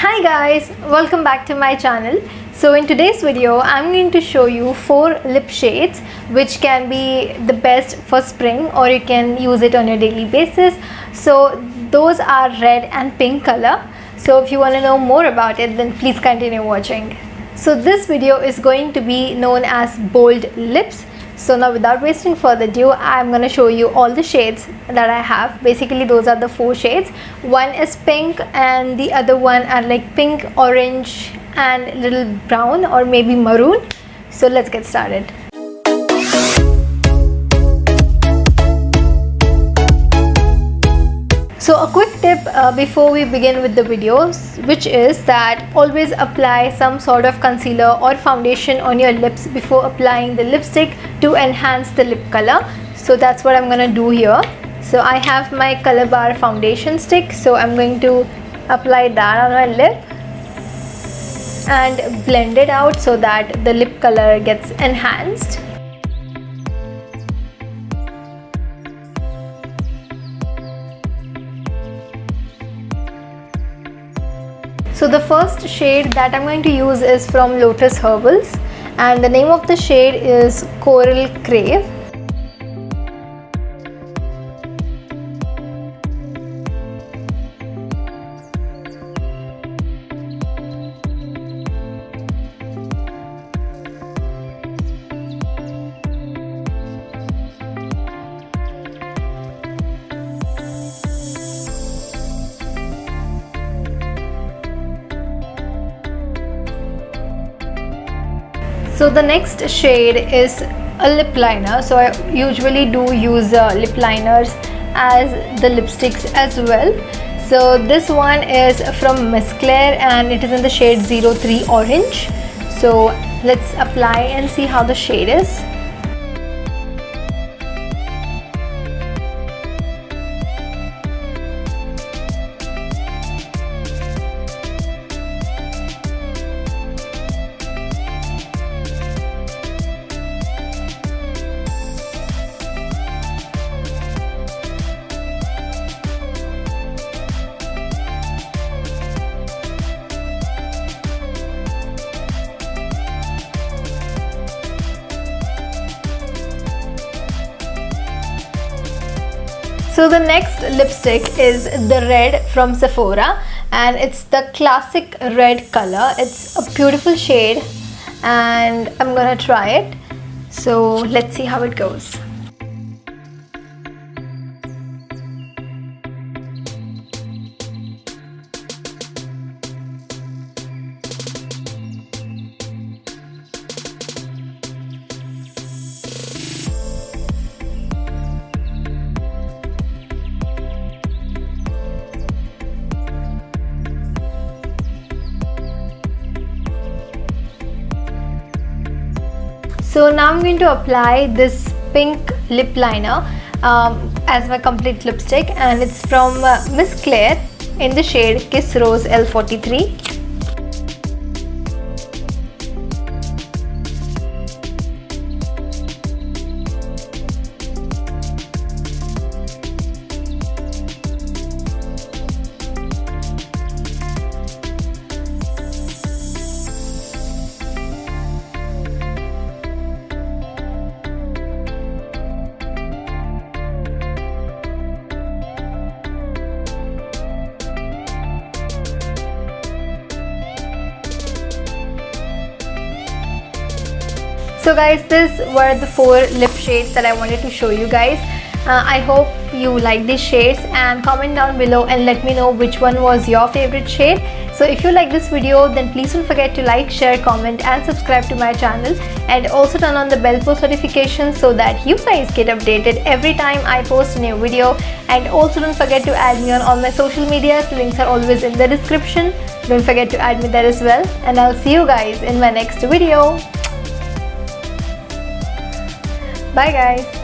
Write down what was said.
Hi guys, welcome back to my channel. So in today's video I'm going to show you 4 lip shades which can be the best for spring, or you can use it on your daily basis. So those are red and pink color. So if you want to know more about it, then please continue watching. So this video is going to be known as bold lips. So now without wasting further ado, I'm going to show you all the shades that I have. Basically those are the 4 shades. One is pink and the other one are like pink, orange and little brown or maybe maroon. So let's get started. So a quick tip before we begin with the videos, which is that always apply some sort of concealer or foundation on your lips before applying the lipstick to enhance the lip color. So that's what I'm gonna do here. So I have my Color Bar foundation stick, so I'm going to apply that on my lip and blend it out so that the lip color gets enhanced. So the first shade that I'm going to use is from Lotus Herbals, and the name of the shade is Coral Crave. So the next shade is a lip liner. So I usually do use lip liners as the lipsticks as well. So this one is from Miss Claire and it is in the shade 03 Orange. So let's apply and see how the shade is. So the next lipstick is the red from Sephora, and it's the classic red color. It's a beautiful shade and I'm gonna try it. So let's see how it goes. So now I'm going to apply this pink lip liner as my complete lipstick, and it's from Miss Claire in the shade Kiss Rose L43. So guys, these were the 4 lip shades that I wanted to show you guys. I hope you like these shades, and comment down below and let me know which one was your favorite shade. So if you like this video, then please don't forget to like, share, comment and subscribe to my channel, and also turn on the bell post notifications so that you guys get updated every time I post a new video. And also don't forget to add me on all my social medias. The links are always in the description. Don't forget to add me there as well, and I'll see you guys in my next video. Bye guys.